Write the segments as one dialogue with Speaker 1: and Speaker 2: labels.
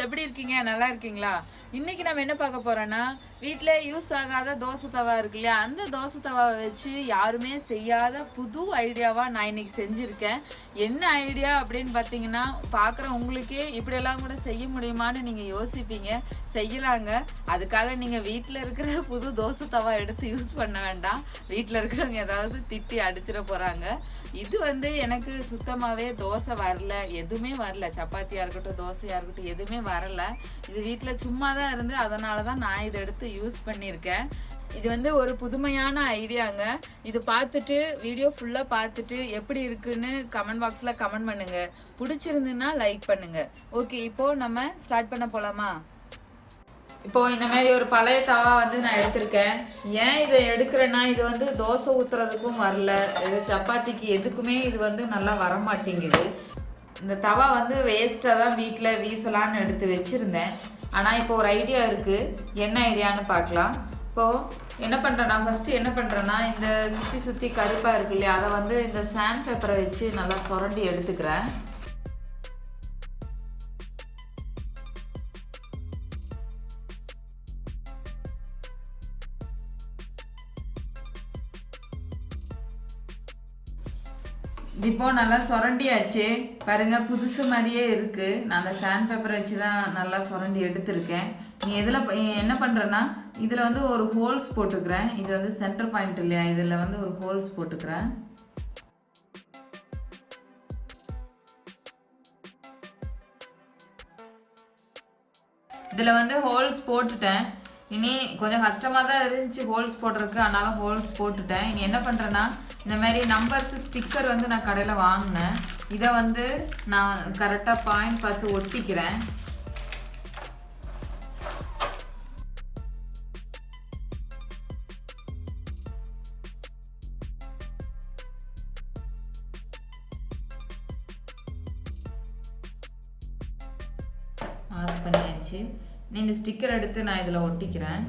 Speaker 1: எப்படி இருக்கீங்க? நல்லா இருக்கீங்களா? இன்னைக்கு நம்ம என்ன பார்க்க போறோம்னா, வீட்டில் யூஸ் ஆகாத தோசை தவா இருக்கு இல்லையா, அந்த தோசை தவாவை வச்சு யாருமே செய்யாத புது ஐடியாவாக நான் இன்னைக்கு செஞ்சுருக்கேன். என்ன ஐடியா அப்படின்னு பார்த்தீங்கன்னா, பார்க்குற உங்களுக்கே இப்படியெல்லாம் கூட செய்ய முடியுமான்னு நீங்கள் யோசிப்பீங்க. செய்யலாங்க. அதுக்காக நீங்கள் வீட்டில் இருக்கிற புது தோசை தவா எடுத்து யூஸ் பண்ண வேண்டாம். வீட்டில் இருக்கிறவங்க ஏதாவது திட்டி அடிச்சிட போகிறாங்க. இது எனக்கு சுத்தமாகவே தோசை வரல, எதுவுமே வரல. சப்பாத்தியாக இருக்கட்டும், தோசையாக இருக்கட்டும், எதுவுமே வரல. இது வீட்டில் சும்மா தான் இருந்து, அதனால தான் நான் இதை எடுத்து யூஸ் பண்ணியிருக்கேன். இது ஒரு புதுமையான ஐடியாங்க. இது பார்த்துட்டு வீடியோ ஃபுல்லாக பார்த்துட்டு எப்படி இருக்குன்னு கமெண்ட் பாக்ஸில் கமெண்ட் பண்ணுங்க. பிடிச்சிருந்துன்னா லைக் பண்ணுங்க. ஓகே, இப்போது நம்ம ஸ்டார்ட் பண்ண போகலாமா? இப்போ இந்த மாதிரி ஒரு பழைய தவா நான் எடுத்திருக்கேன். ஏன் இதை எடுக்கிறேன்னா, இது தோசை ஊற்றுறதுக்கும் வரல, இது சப்பாத்திக்கு எதுக்குமே இது நல்லா வரமாட்டேங்குது. இந்த தவா வேஸ்ட்டாக தான் வீட்டில் வீசலான்னு எடுத்து வச்சுருந்தேன். ஆனால் இப்போ ஒரு ஐடியா இருக்குது. என்ன ஐடியான்னு பார்க்கலாம். இப்போது என்ன பண்ணுறேன்னா, ஃபஸ்ட்டு என்ன பண்ணுறேன்னா, இந்த சுற்றி சுற்றி கருப்பாக இருக்கு இல்லையா, அதை இந்த சாண்ட் பேப்பரை வச்சு நல்லா சுரண்டி எடுத்துக்கிறேன். இப்போ நல்லா சுரண்டியாச்சு பாருங்க, புதுசு மாதிரியே இருக்கு. நான் அந்த சாண்ட் பேப்பர் வச்சு தான் நல்லா சுரண்டி எடுத்திருக்கேன். நீ இதில் என்ன பண்ணுறேன்னா, இதில் ஒரு ஹோல்ஸ் போட்டுக்கிறேன். இது சென்டர் பாயிண்ட் இல்லையா, இதில் ஒரு ஹோல்ஸ் போட்டுக்கிறேன். இதில் ஹோல்ஸ் போட்டுட்டேன். இனி கொஞ்சம் கஷ்டமாக தான் இருந்துச்சு ஹோல்ஸ் போடுறதுக்கு, அதனால ஹோல்ஸ் போட்டுட்டேன். இனி என்ன பண்ணுறேன்னா, இந்த மாதிரி நம்பர்ஸ் ஸ்டிக்கர் நான் கடையில் வாங்கினேன். இதை நான் கரெக்டாக பாயிண்ட் பார்த்து ஒட்டிக்கிறேன். ஆஃப் பண்ணியாச்சு. இந்த ஸ்டிக்கர் எடுத்து நான் இதில் ஒட்டிக்கிறேன்.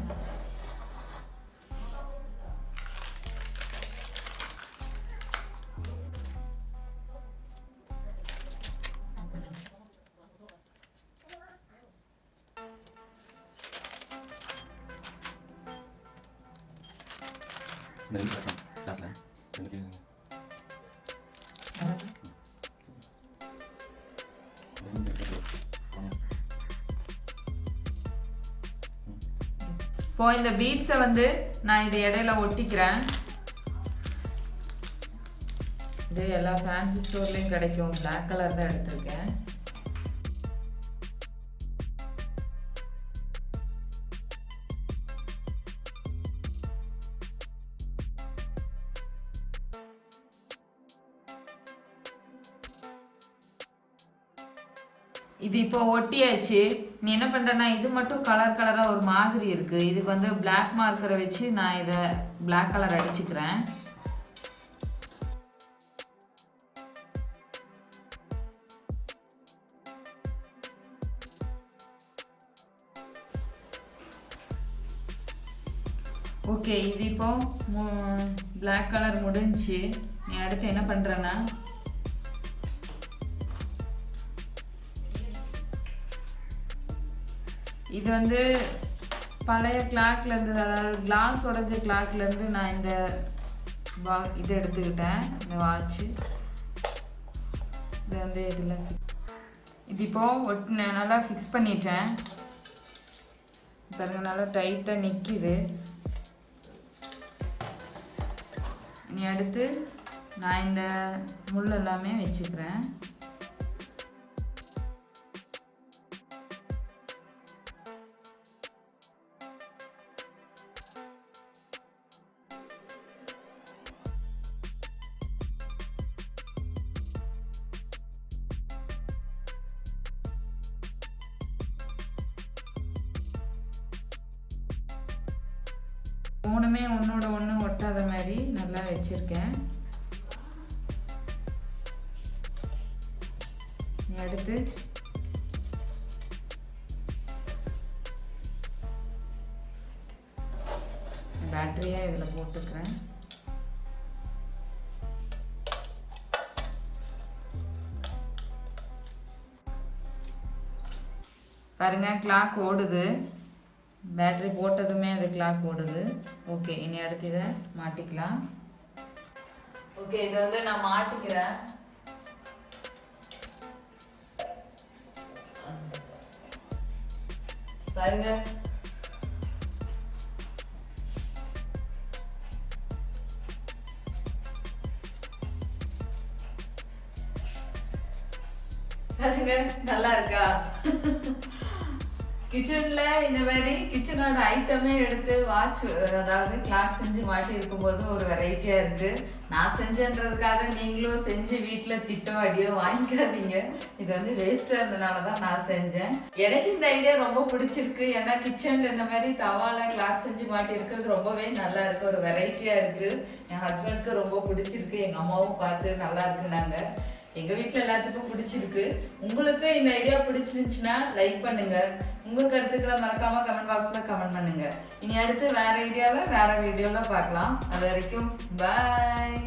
Speaker 1: இப்போ இந்த பீட்ஸை நான் இது இடையில ஒட்டிக்கிறேன். இது எல்லா ஃபேன்சி ஸ்டோர்லேயும் கிடைக்கும். பிளாக் கலர் தான் எடுத்திருக்கேன். இது இப்போ ஒட்டியாச்சு. நீ என்ன பண்ணுறேன்னா, இது மட்டும் கலர் கலராக ஒரு மாதிரி இருக்குது. இதுக்கு பிளாக் மார்க்கரை வச்சு நான் இதை பிளாக் கலர் அடிச்சுக்கிறேன். ஓகே, இது இப்போ பிளாக் கலர் முடிஞ்சு. நீ அடுத்து என்ன பண்ணுறேன்னா, இது பழைய கிளாக்லேருந்து, அதாவது கிளாஸ் உடஞ்ச கிளாக்லேருந்து நான் இந்த இது எடுத்துக்கிட்டேன். இந்த வாட்சு இது இதில் இது இப்போது நல்லா ஃபிக்ஸ் பண்ணிட்டேன். பாருங்க, நல்லா டைட்டாக நிற்கிது. இனி அடுத்து நான் இந்த முள் எல்லாமே வச்சுக்கிறேன். மூணுமே ஒன்றோட ஒன்று ஒட்டாத மாதிரி நல்லா வச்சுருக்கேன். அடுத்து பேட்டரியாக இதில் போட்டுக்கிறேன். பாருங்க கிளாக் ஓடுது. பேட்டரி போட்டதுமே அது கிளாக் ஓடுது. ஓகே, இனி அடுத்து இதை மாட்டிக்கலாம். ஓகே, இதை வந்து நான் மாட்டிக்கிறேன். பாருங்க பாருங்க நல்லா இருக்கா? கிச்சன்ல இந்த மாதிரி கிச்சனோட ஐட்டமே எடுத்து வாட்ச் அதாவது கிளாக் செஞ்சு மாட்டி இருக்கும்போது ஒரு வெரைட்டியா இருக்கு. நான் செஞ்சேன்றதுக்காக நீங்களும் செஞ்சு வீட்டுல திட்டோ அடியோ வாங்கிக்காதீங்க. இது வந்து வேஸ்டா இருந்தனாலதான் நான் செஞ்சேன். எனக்கு இந்த ஐடியா ரொம்ப பிடிச்சிருக்கு. ஏன்னா கிச்சன்ல இந்த மாதிரி தவால கிளாக் செஞ்சு மாட்டி இருக்கிறது ரொம்பவே நல்லா இருக்கு, ஒரு வெரைட்டியா இருக்கு. என் ஹஸ்பண்டுக்கு ரொம்ப பிடிச்சிருக்கு, எங்க அம்மாவும் பார்த்து நல்லா இருக்குனாங்க. எங்க வீட்டுல எல்லாத்துக்கும் பிடிச்சிருக்கு. உங்களுக்கு இந்த ஐடியா பிடிச்சிருந்துச்சுன்னா லைக் பண்ணுங்க. உங்க கருத்துக்களை மறக்காம கமெண்ட் பாக்ஸ்ல கமெண்ட் பண்ணுங்க. இனி அடுத்து வேற ஐடியால வேற வீடியோல பார்க்கலாம். அது வரைக்கும் பாய்.